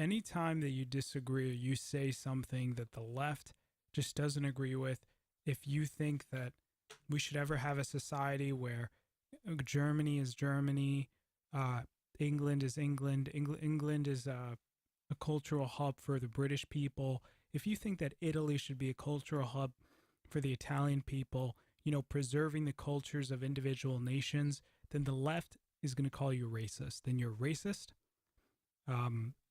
anytime that you disagree or you say something that the left just doesn't agree with, if you think that we should ever have a society where Germany is Germany, England is England, England is a cultural hub for the British people, if you think that Italy should be a cultural hub for the Italian people, preserving the cultures of individual nations, then the left is going to call you racist. Then you're racist.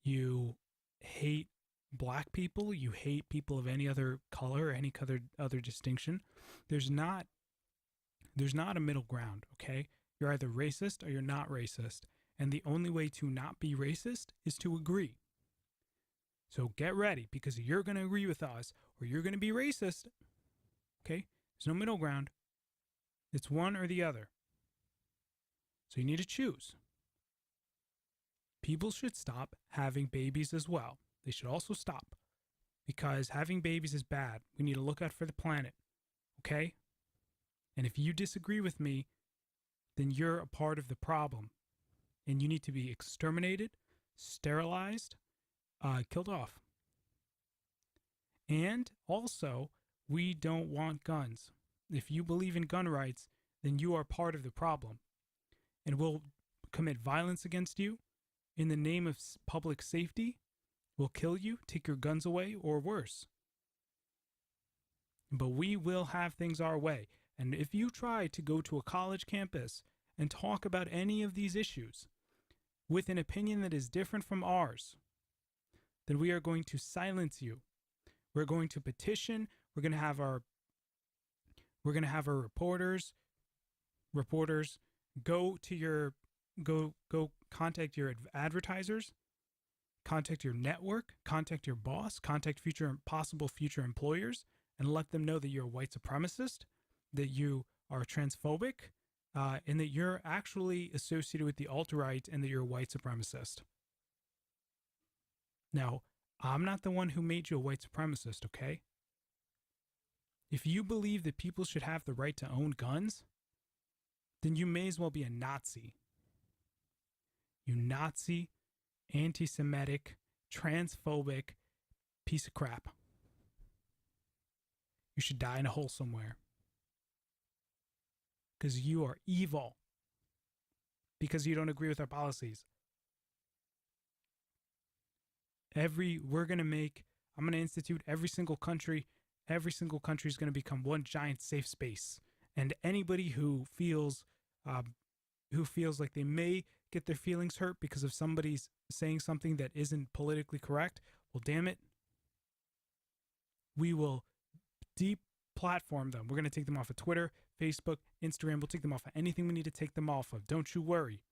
You hate black people. You hate people of any other color or any other distinction. There's not a middle ground, okay? You're either racist or you're not racist. And the only way to not be racist is to agree. So get ready, because you're going to agree with us or you're going to be racist. Okay? There's no middle ground. It's one or the other. So you need to choose. People should stop having babies as well. They should also stop, because having babies is bad. We need to look out for the planet. Okay? And if you disagree with me, then you're a part of the problem. And you need to be exterminated, sterilized, killed off. And also, we don't want guns. If you believe in gun rights, then you are part of the problem. And we'll commit violence against you in the name of public safety. We'll kill you, take your guns away, or worse. But we will have things our way. And if you try to go to a college campus and talk about any of these issues with an opinion that is different from ours, then we are going to silence you. We're going to petition. We're going to have our reporters go contact your advertisers, contact your network, contact your boss, contact possible future employers, and let them know that you're a white supremacist, that you are transphobic, and that you're actually associated with the alt-right and that you're a white supremacist. Now, I'm not the one who made you a white supremacist, okay? If you believe that people should have the right to own guns, then you may as well be a Nazi. You Nazi, anti-Semitic, transphobic piece of crap. You should die in a hole somewhere. Because you are evil. Because you don't agree with our policies. I'm going to institute every single country is going to become one giant safe space. And anybody who feels like they may get their feelings hurt because of somebody's saying something that isn't politically correct, well, damn it, we will platform them. We're going to take them off of Twitter, Facebook, Instagram. We'll take them off of anything we need to take them off of. Don't you worry,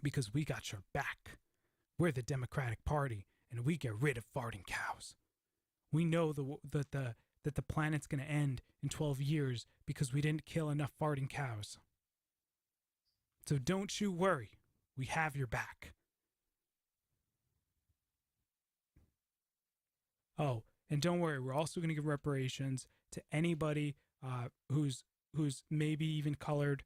because we got your back. We're the Democratic Party, and we get rid of farting cows. We know that the planet's going to end in 12 years because we didn't kill enough farting cows. So don't you worry. We have your back. Oh, and don't worry. We're also going to give reparations to anybody who's maybe even colored.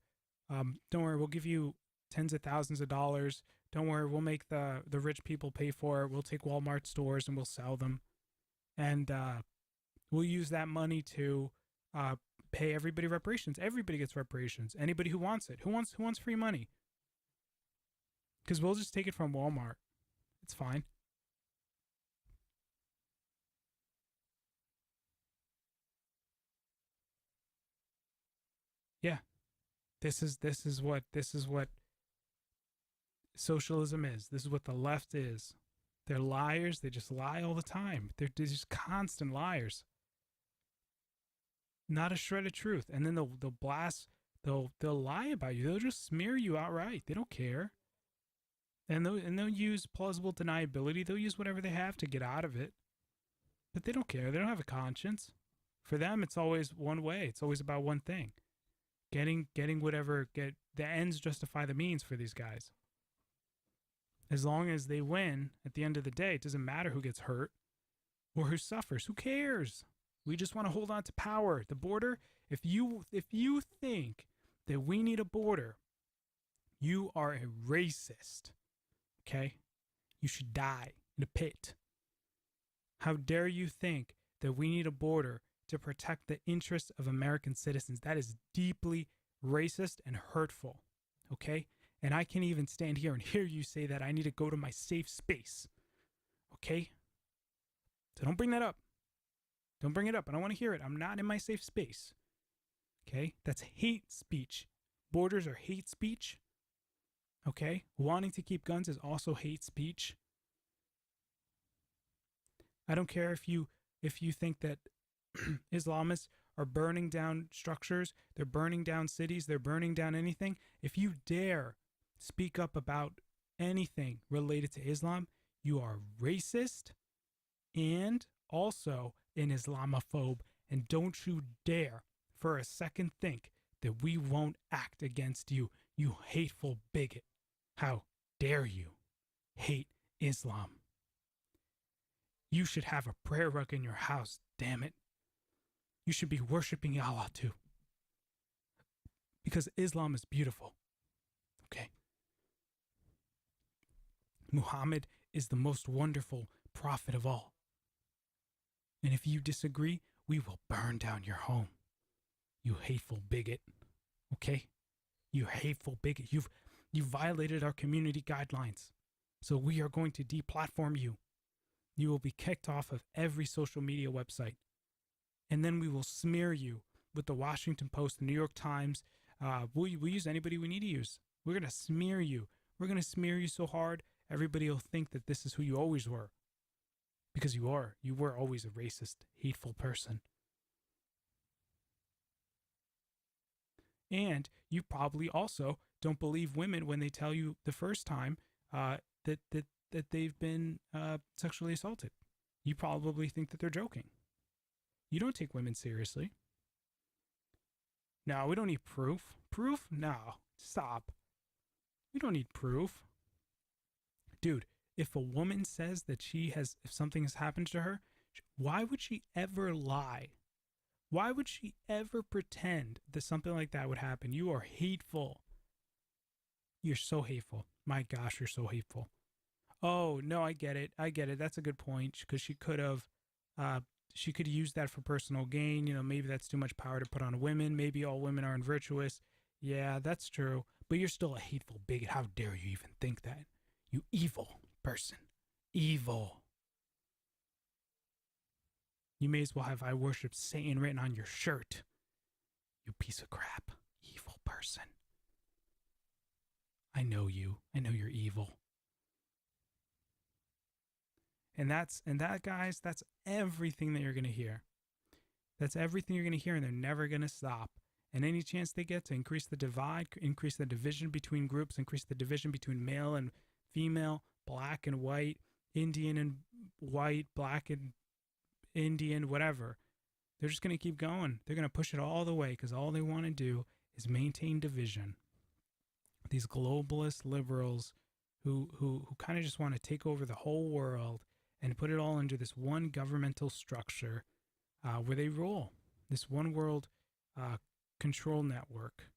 Don't worry. We'll give you tens of thousands of dollars. Don't worry. We'll make the rich people pay for it. We'll take Walmart stores and we'll sell them. And we'll use that money to pay everybody reparations. Everybody gets reparations. Anybody who wants it. Who wants free money? Because we'll just take it from Walmart. It's fine. Yeah. This is what socialism is. This is what the left is. They're liars. They just lie all the time. They're just constant liars. Not a shred of truth. And then they'll lie about you. They'll just smear you outright. They don't care. And they'll use plausible deniability. They'll use whatever they have to get out of it. But they don't care. They don't have a conscience. For them, it's always one way. It's always about one thing. Getting the ends justify the means for these guys. As long as they win, at the end of the day, it doesn't matter who gets hurt or who suffers. Who cares? We just want to hold on to power. The border, if you think that we need a border, you are a racist. Okay? You should die in a pit. How dare you think that we need a border to protect the interests of American citizens? That is deeply racist and hurtful, okay? And I can't even stand here and hear you say that I need to go to my safe space, okay? So don't bring that up. Don't bring it up. I don't want to hear it. I'm not in my safe space, okay? That's hate speech. Borders are hate speech, okay? Wanting to keep guns is also hate speech. I don't care if you think that Islamists are burning down structures, they're burning down cities, they're burning down anything. If you dare speak up about anything related to Islam, you are racist and also an Islamophobe. And don't you dare for a second think that we won't act against you, you hateful bigot. How dare you hate Islam? You should have a prayer rug in your house, damn it. You should be worshiping Allah too. Because Islam is beautiful. Okay? Muhammad is the most wonderful prophet of all. And if you disagree, we will burn down your home. You hateful bigot. Okay? You hateful bigot. You've violated our community guidelines. So we are going to deplatform you. You will be kicked off of every social media website. And then we will smear you with the Washington Post, the New York Times. We'll use anybody we need to use. We're going to smear you. We're going to smear you so hard, everybody will think that this is who you always were. Because you are. You were always a racist, hateful person. And you probably also don't believe women when they tell you the first time that they've been sexually assaulted. You probably think that they're joking. You don't take women seriously. No, we don't need proof. Proof? No. Stop. We don't need proof. Dude, if a woman says that if something has happened to her, why would she ever lie? Why would she ever pretend that something like that would happen? You are hateful. You're so hateful. My gosh, you're so hateful. Oh, no, I get it. That's a good point, because she could use that for personal gain. You know, maybe that's too much power to put on women. Maybe all women aren't virtuous. Yeah, that's true. But you're still a hateful bigot. How dare you even think that? You evil person. Evil. You may as well have "I worship Satan" written on your shirt. You piece of crap. Evil person. I know you. I know you're evil. And that, guys, that's everything that you're going to hear. That's everything you're going to hear, and they're never going to stop. And any chance they get to increase the divide, increase the division between groups, increase the division between male and female, black and white, Indian and white, black and Indian, whatever, they're just going to keep going. They're going to push it all the way because all they want to do is maintain division. These globalist liberals who kind of just want to take over the whole world and put it all under this one governmental structure where they rule. This one world control network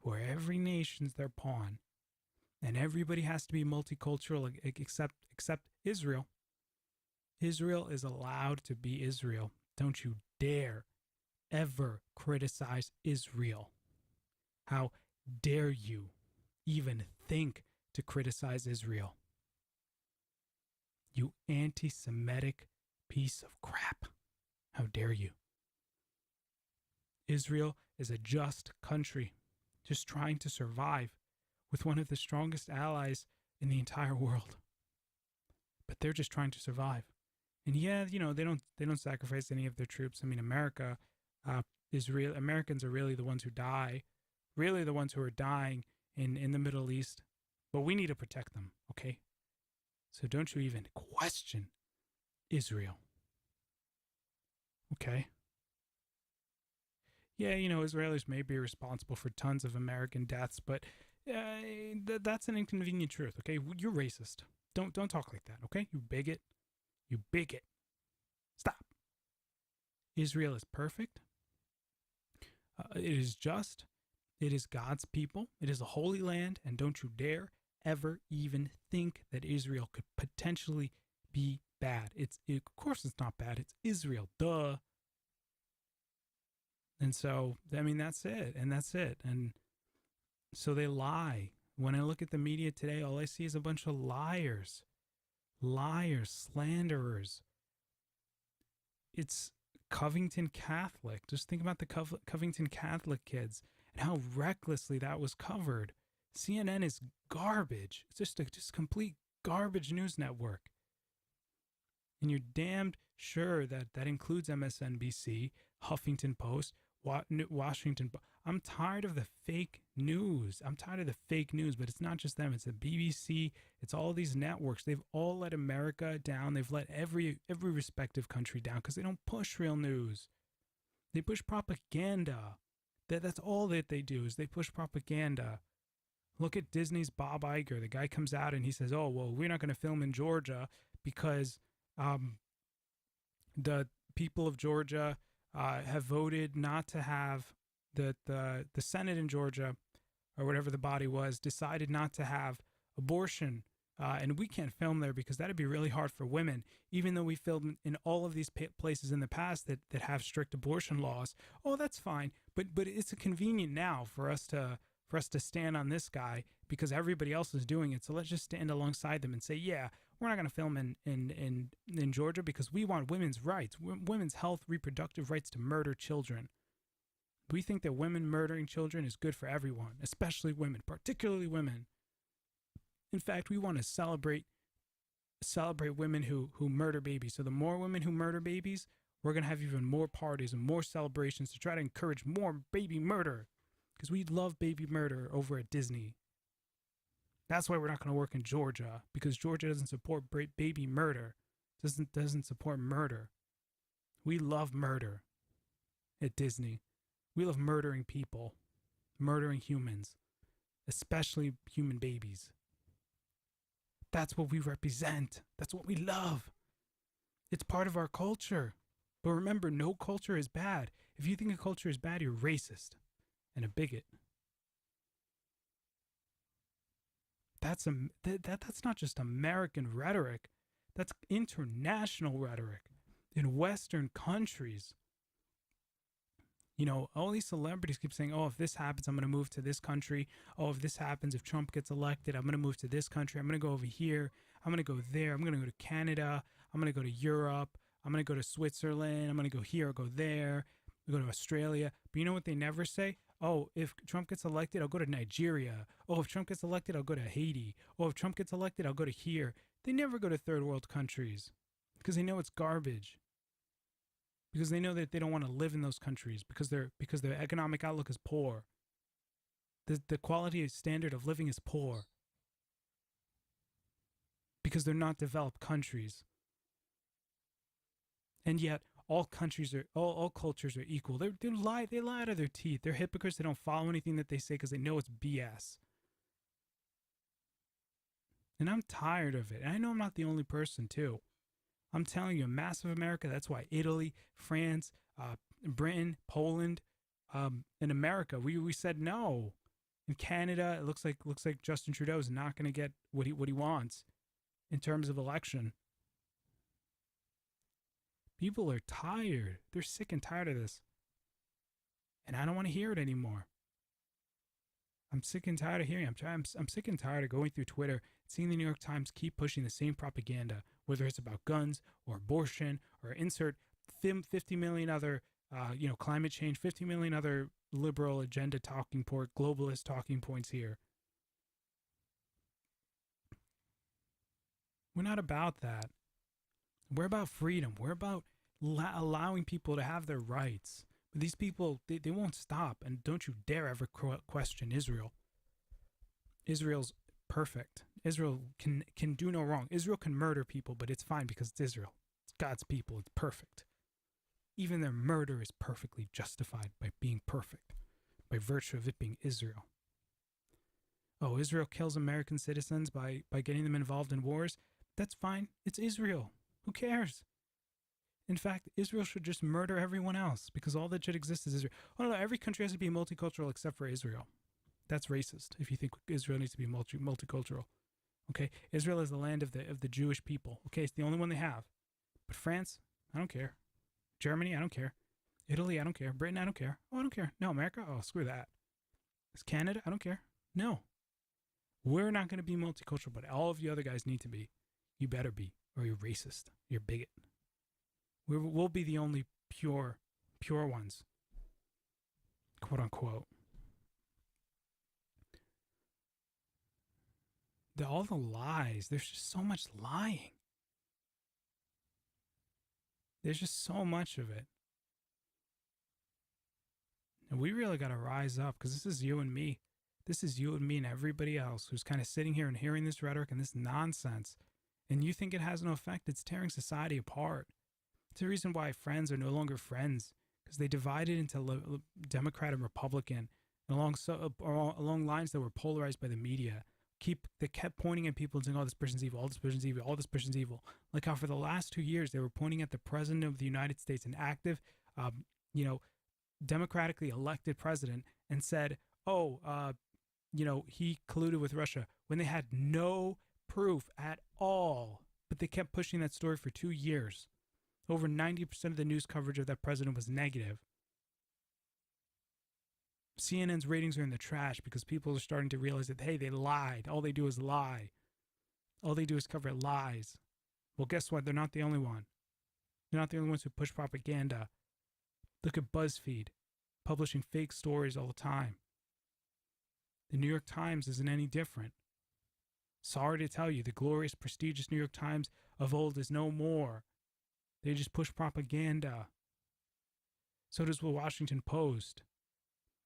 where every nation's their pawn and everybody has to be multicultural except Israel. Israel is allowed to be Israel. Don't you dare ever criticize Israel. How dare you even think to criticize Israel? You anti-Semitic piece of crap. How dare you? Israel is a just country, just trying to survive with one of the strongest allies in the entire world. But they're just trying to survive. And yeah, you know, they don't sacrifice any of their troops. I mean, Americans are really the ones who die, really the ones who are dying in the Middle East. But we need to protect them, okay? So don't you even question Israel. Okay? Yeah, you know, Israelis may be responsible for tons of American deaths, but that's an inconvenient truth, okay? You're racist. Don't talk like that, okay? You bigot. You bigot. Stop. Israel is perfect. It is just. It is God's people. It is a holy land, and don't you dare ever even think that Israel could potentially be bad. Of course it's not bad. It's Israel, duh. And so, I mean, that's it. And so they lie. When I look at the media today, all I see is a bunch of liars, slanderers. It's Covington Catholic. Just think about the Covington Catholic kids and how recklessly that was covered. CNN is garbage. It's just a complete garbage news network. And you're damned sure that includes MSNBC, Huffington Post, Washington Post. I'm tired of the fake news. But it's not just them. It's the BBC. It's all these networks. They've all let America down. They've let every respective country down because they don't push real news. They push propaganda. That's all that they do is they push propaganda. Look at Disney's Bob Iger. The guy comes out and he says, "Oh, well, we're not going to film in Georgia because the people of Georgia have voted not to have the Senate in Georgia, or whatever the body was, decided not to have abortion. And we can't film there because that'd be really hard for women, even though we filmed in all of these places in the past that have strict abortion laws. Oh, that's fine. But it's convenient now for us to stand on this guy because everybody else is doing it. So let's just stand alongside them and say, yeah, we're not going to film in Georgia because we want women's rights, women's health, reproductive rights to murder children. We think that women murdering children is good for everyone, especially women, particularly women. In fact, we want to celebrate women who murder babies. So the more women who murder babies, we're going to have even more parties and more celebrations to try to encourage more baby murder. Because we love baby murder over at Disney. That's why we're not going to work in Georgia, because Georgia doesn't support baby murder. Doesn't support murder. We love murder at Disney. We love murdering people, murdering humans, especially human babies. That's what we represent. That's what we love. It's part of our culture. But remember, no culture is bad. If you think a culture is bad, you're racist and a bigot. That's not just American rhetoric. That's international rhetoric in Western countries. You know, all these celebrities keep saying, oh, if this happens, I'm going to move to this country. Oh, if this happens, if Trump gets elected, I'm going to move to this country. I'm going to go over here. I'm going to go there. I'm going to go to Canada. I'm going to go to Europe. I'm going to go to Switzerland. I'm going to go here or go there. I'll go to Australia. But you know what they never say? Oh, if Trump gets elected, I'll go to Nigeria. Oh, if Trump gets elected, I'll go to Haiti. Oh, if Trump gets elected, I'll go to here. They never go to third world countries because they know it's garbage. Because they know that they don't want to live in those countries because their economic outlook is poor. The quality and standard of living is poor. Because they're not developed countries. And yet all cultures are equal. They lie out of their teeth. They're hypocrites. They don't follow anything that they say because they know it's BS. And I'm tired of it. And I know I'm not the only person too. I'm telling you, massive America, that's why Italy, France, Britain, Poland, and America, we said no. In Canada, it looks like Justin Trudeau is not going to get what he wants in terms of election. People are tired. They're sick and tired of this. And I don't want to hear it anymore. I'm sick and tired of hearing it. I'm sick and tired of going through Twitter, seeing the New York Times keep pushing the same propaganda, whether it's about guns or abortion or insert 50 million other, climate change, 50 million other liberal agenda talking point, globalist talking points here. We're not about that. We're about freedom. We're about allowing people to have their rights. But these people, they won't stop. And don't you dare ever question Israel. Israel's perfect. Israel can do no wrong. Israel can murder people, but it's fine because it's Israel. It's God's people. It's perfect. Even their murder is perfectly justified by being perfect, by virtue of it being Israel. Oh, Israel kills American citizens by getting them involved in wars? That's fine. It's Israel. Who cares? In fact, Israel should just murder everyone else because all that should exist is Israel. Oh, no, every country has to be multicultural except for Israel. That's racist if you think Israel needs to be multicultural. Okay, Israel is the land of the Jewish people. Okay, it's the only one they have. But France, I don't care. Germany, I don't care. Italy, I don't care. Britain, I don't care. Oh, I don't care. No, America, oh, screw that. It's Canada, I don't care. No, we're not going to be multicultural, but all of you other guys need to be. You better be, or you're racist. You're a bigot. We'll be the only pure ones, quote unquote. All the lies. There's just so much lying. There's just so much of it. And we really got to rise up, because this is you and me. This is you and me and everybody else who's kind of sitting here and hearing this rhetoric and this nonsense. And you think it has no effect. It's tearing society apart. It's the reason why friends are no longer friends, because they divided into Democrat and Republican, and along lines that were polarized by the media. They kept pointing at people and saying, oh, this person's evil, all this person's evil, all this person's evil. Like how for the last 2 years, they were pointing at the president of the United States, an active, democratically elected president, and said, oh, he colluded with Russia, when they had no proof at all. But they kept pushing that story for 2 years. Over 90% of the news coverage of that president was negative. CNN's ratings are in the trash because people are starting to realize that, hey, they lied. All they do is lie. All they do is cover lies. Well, guess what? They're not the only one. They're not the only ones who push propaganda. Look at BuzzFeed, publishing fake stories all the time. The New York Times isn't any different. Sorry to tell you, the glorious, prestigious New York Times of old is no more. They just push propaganda. So does the Washington Post.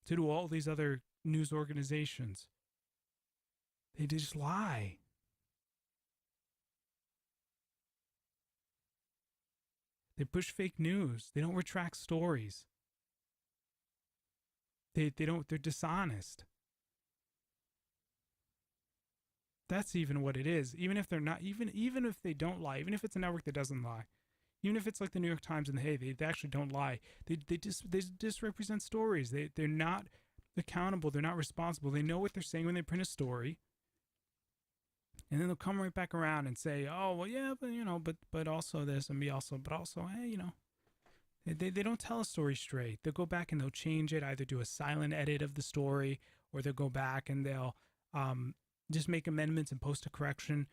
So do all these other news organizations. They just lie. They push fake news. They don't retract stories. They're dishonest. That's even what it is. Even if they're not, even if they don't lie, even if it's a network that doesn't lie, even if it's like the New York Times and hey, they actually don't lie. They just represent stories. They're not accountable. They're not responsible. They know what they're saying when they print a story, and then they'll come right back around and say, oh well, yeah, but also this and but also hey, They don't tell a story straight. They'll go back and they'll change it, either do a silent edit of the story, or they'll go back and they'll just make amendments and post a correction.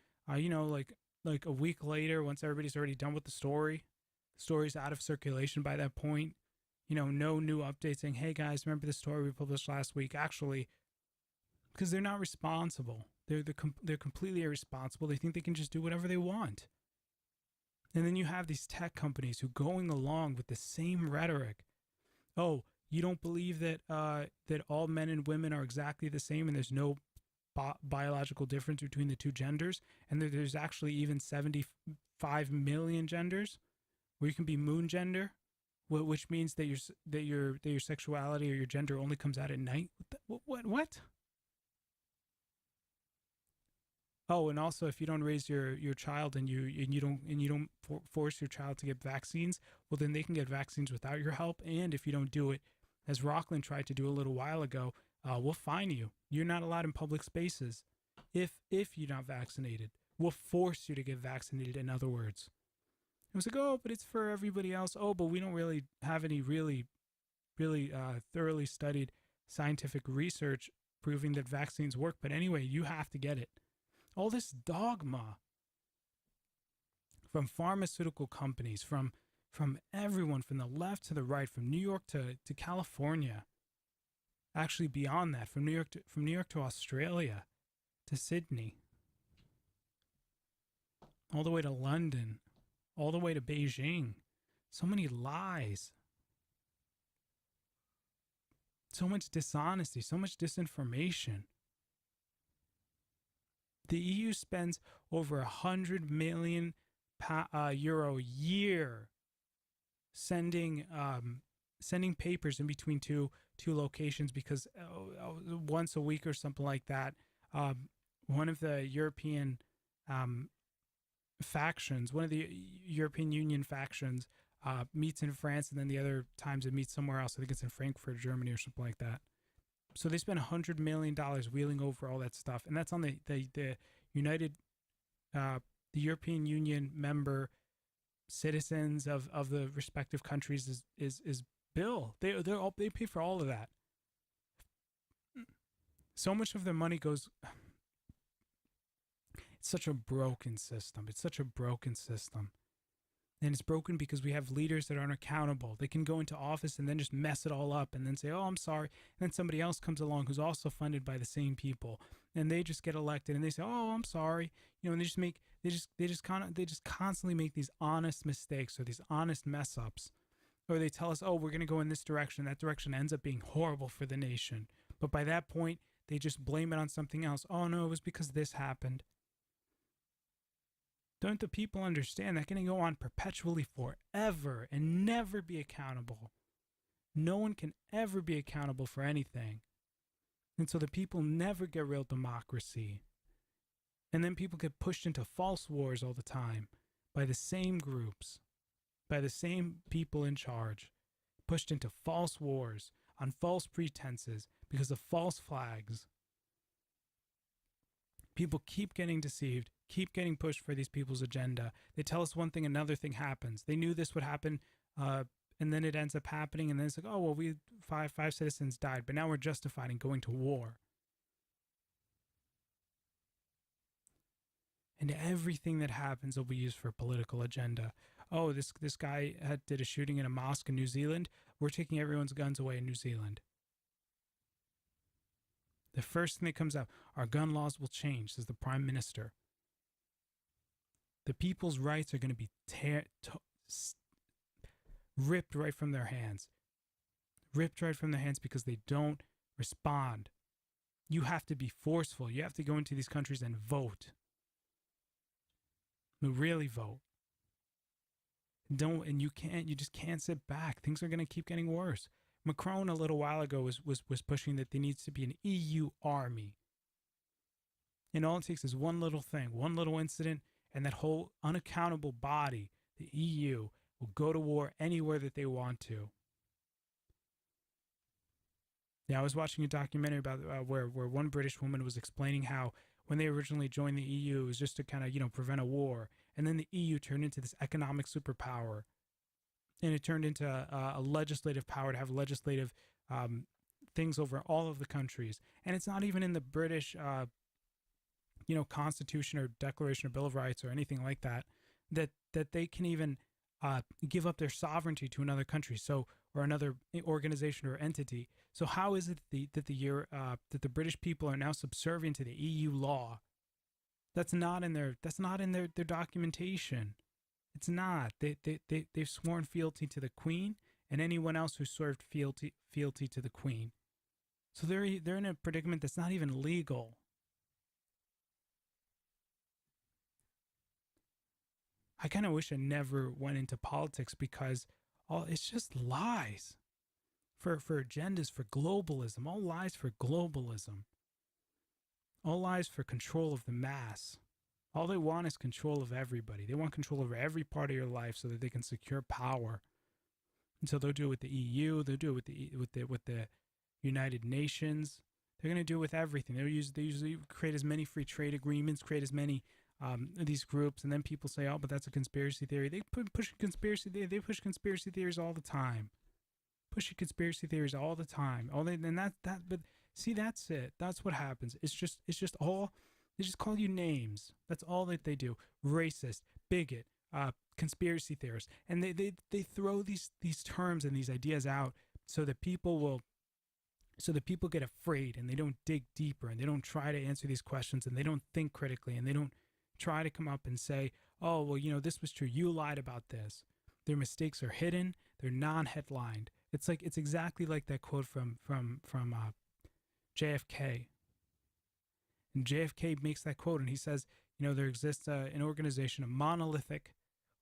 Like a week later, once everybody's already done with the story's out of circulation by that point. No new updates saying, hey guys, remember the story we published last week? Actually, because they're not responsible. They're completely irresponsible. They think they can just do whatever they want. And then you have these tech companies who going along with the same rhetoric. Oh, you don't believe that that all men and women are exactly the same and there's no biological difference between the two genders, and there's actually even 75 million genders where you can be moon gender, which means that your sexuality or your gender only comes out at night. What? Oh, and also if you don't raise your child and you don't force your child to get vaccines, well then they can get vaccines without your help. And if you don't do it, as Rockland tried to do a little while ago, we'll fine you. You're not allowed in public spaces if you're not vaccinated. We'll force you to get vaccinated, in other words. It was like, oh, but it's for everybody else. Oh, but we don't really have any really thoroughly studied scientific research proving that vaccines work. But anyway, you have to get it. All this dogma from pharmaceutical companies, from everyone, from the left to the right, from New York to California. Actually, beyond that, from New York to Australia, to Sydney, all the way to London, all the way to Beijing. So many lies, so much dishonesty, so much disinformation. The EU spends over 100 million euro a year sending papers in between two locations because once a week or something like that, one of the European factions, one of the European Union factions meets in France, and then the other times it meets somewhere else. I think it's in Frankfurt, Germany or something like that. So they spent $100 million wheeling over all that stuff, and that's on the United, the European Union member citizens of the respective countries is bill. They pay for all of that. So much of their money goes. It's such a broken system. It's such a broken system. And it's broken because we have leaders that aren't accountable. They can go into office and then just mess it all up and then say, "Oh, I'm sorry." And then somebody else comes along who's also funded by the same people, and they just get elected and they say, "Oh, I'm sorry." And they just constantly make these honest mistakes or these honest mess ups. Or they tell us, "Oh, we're going to go in this direction." That direction ends up being horrible for the nation. But by that point, they just blame it on something else. "Oh, no, it was because this happened." Don't the people understand that can go on perpetually forever and never be accountable? No one can ever be accountable for anything. And so the people never get real democracy. And then people get pushed into false wars all the time by the same groups, by the same people in charge, pushed into false wars on false pretenses because of false flags. People keep getting deceived, keep getting pushed for these people's agenda. They tell us one thing, another thing happens. They knew this would happen, and then it ends up happening, and then it's like, "Oh, well, five citizens died, but now we're justified in going to war." And everything that happens will be used for a political agenda. "Oh, this guy did a shooting in a mosque in New Zealand. We're taking everyone's guns away in New Zealand." The first thing that comes out, "Our gun laws will change," says the Prime Minister. The people's rights are going to be ripped right from their hands. Ripped right from their hands because they don't respond. You have to be forceful. You have to go into these countries and vote. Really vote. You just can't sit back. Things are going to keep getting worse. Macron a little while ago was pushing that there needs to be an EU army. And all it takes is one little thing, one little incident, and that whole unaccountable body, the EU, will go to war anywhere that they want to. Yeah, I was watching a documentary about where one British woman was explaining how when they originally joined the EU, it was just to kind of, prevent a war. And then the EU turned into this economic superpower. And it turned into a legislative power to have legislative things over all of the countries. And it's not even in the British, Constitution or Declaration or Bill of Rights or anything like that, that they can even give up their sovereignty to another country, or another organization or entity. So how is it that the British people are now subservient to the EU law? That's not in their documentation. It's not. They've sworn fealty to the Queen and anyone else who served fealty to the Queen. So they're in a predicament that's not even legal. I kind of wish I never went into politics because it's just lies for agendas, for globalism, all lies for globalism, all lies for control of the mass. All they want is control of everybody. They want control over every part of your life so that they can secure power. And so they'll do it with the EU. They'll do it with the United Nations. They're going to do it with everything. They usually create as many free trade agreements, create as many these groups, and then people say, "Oh, but that's a conspiracy theory." They push conspiracy theories all the time. Pushing conspiracy theories all the time. But see, that's it. That's what happens. It's just all. They just call you names. That's all that they do. Racist, bigot, conspiracy theorists, and they throw these terms and these ideas out so that people get afraid and they don't dig deeper and they don't try to answer these questions and they don't think critically and they don't try to come up and say, "Oh, well, this was true. You lied about this." Their mistakes are hidden. They're non-headlined. It's exactly like that quote from JFK. And JFK makes that quote, and he says, there exists an organization, a monolithic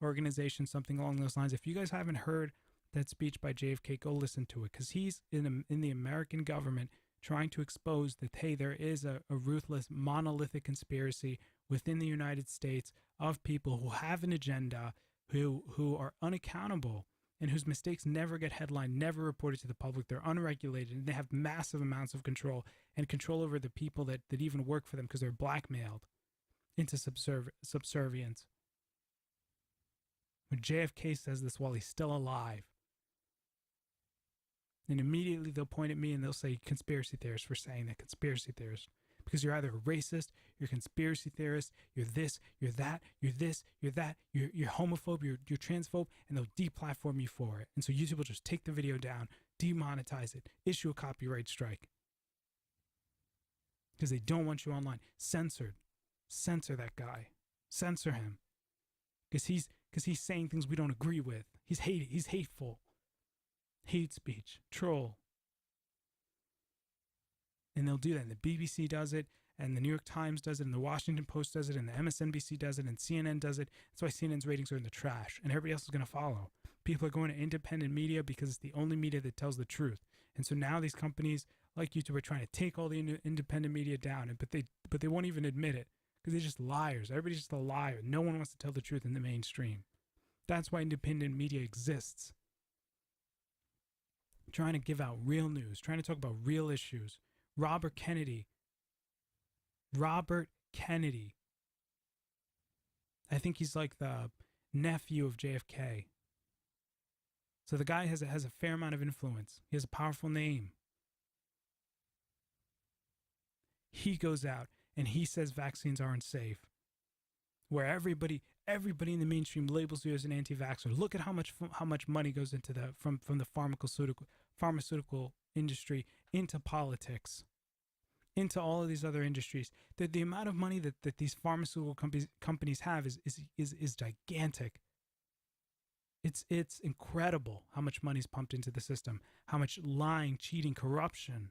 organization, something along those lines. If you guys haven't heard that speech by JFK, go listen to it, because he's in the American government trying to expose that, hey, there is a ruthless, monolithic conspiracy within the United States of people who have an agenda, who are unaccountable, and whose mistakes never get headlined, never reported to the public. They're unregulated, and they have massive amounts of control and control over the people that even work for them because they're blackmailed into subservience. When JFK says this while he's still alive, and immediately they'll point at me and they'll say conspiracy theorist for saying that, conspiracy theorist. Because you're either a racist, you're a conspiracy theorist, you're this, you're that, you're this, you're that, you're homophobe, you're transphobe, and they'll deplatform you for it. And so YouTube will just take the video down, demonetize it, issue a copyright strike. Because they don't want you online. Censored. Censor that guy. Censor him. Because he's saying things we don't agree with. He's hateful. Hate speech. Troll. And they'll do that. And the BBC does it, and the New York Times does it, and the Washington Post does it, and the MSNBC does it, and CNN does it. That's why CNN's ratings are in the trash, and everybody else is going to follow. People are going to independent media because it's the only media that tells the truth. And so now these companies like YouTube are trying to take all the independent media down, but they won't even admit it because they're just liars. Everybody's just a liar. No one wants to tell the truth in the mainstream. That's why independent media exists. Trying to give out real news, trying to talk about real issues. Robert Kennedy. I think he's like the nephew of JFK. So the guy has a fair amount of influence. He has a powerful name. He goes out and he says vaccines aren't safe. Where everybody in the mainstream labels you as an anti-vaxxer. Look at how much money goes into from the pharmaceutical industry into politics, into all of these other industries. The amount of money that these pharmaceutical companies have is gigantic. It's incredible how much money is pumped into the system, how much lying, cheating, corruption.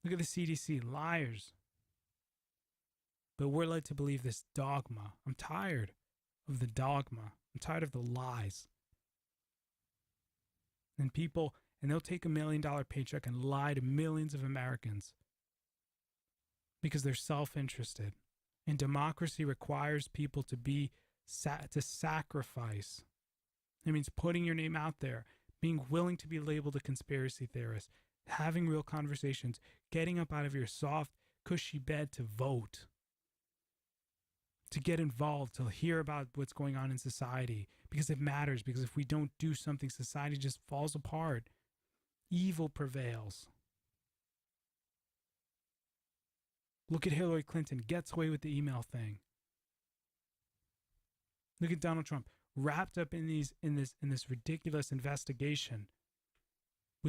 Look at the CDC, liars. But we're led to believe this dogma. I'm tired of the dogma. I'm tired of the lies. And they'll take $1 million paycheck and lie to millions of Americans because they're self-interested. And democracy requires people to sacrifice. It means putting your name out there, being willing to be labeled a conspiracy theorist, having real conversations, getting up out of your soft, cushy bed to vote, to get involved, to hear about what's going on in society, because it matters, because if we don't do something, society just falls apart. Evil prevails. Look at Hillary Clinton, gets away with the email thing. Look at Donald Trump, wrapped up in this ridiculous investigation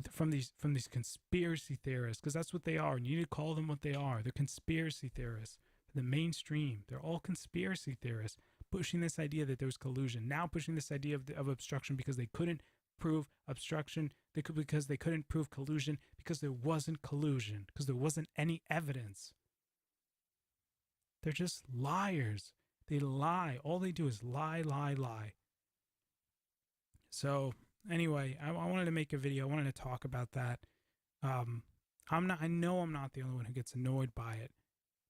from these conspiracy theorists, because that's what they are, and you need to call them what they are. They're conspiracy theorists. The mainstream, they're all conspiracy theorists pushing this idea that there was collusion, now pushing this idea of obstruction because they couldn't prove obstruction, because they couldn't prove collusion, because there wasn't collusion, because there wasn't any evidence. They're just liars. They lie. All they do is lie, lie, lie. So anyway, I wanted to make a video. I wanted to talk about that. I know I'm not the only one who gets annoyed by it.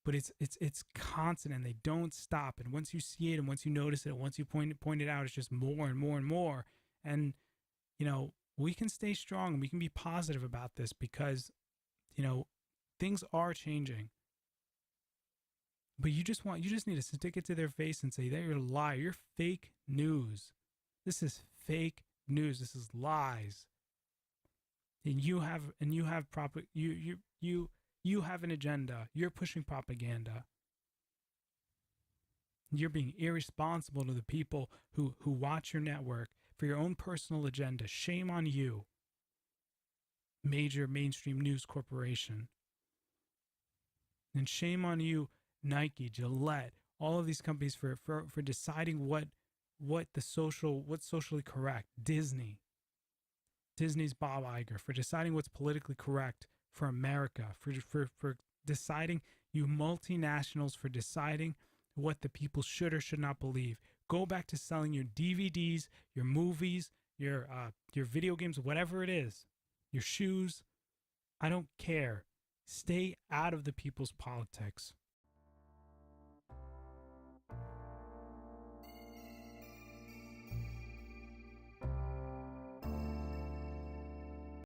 But it's constant, and they don't stop. And once you see it, and once you notice it, and once you point it out, it's just more and more and more. And we can stay strong and we can be positive about this because things are changing. But you just need to stick it to their face and say they're a liar. You're fake news. This is fake news. This is lies. And you have You have an agenda. You're pushing propaganda. You're being irresponsible to the people who watch your network for your own personal agenda. Shame on you, major mainstream news corporation. And shame on you, Nike, Gillette, all of these companies for deciding what's socially correct. Disney's Bob Iger, for deciding what's politically correct for America, for deciding, you multinationals, for deciding what the people should or should not believe. Go back to selling your DVDs, your movies, your video games, whatever it is, your shoes. I don't care. Stay out of the people's politics.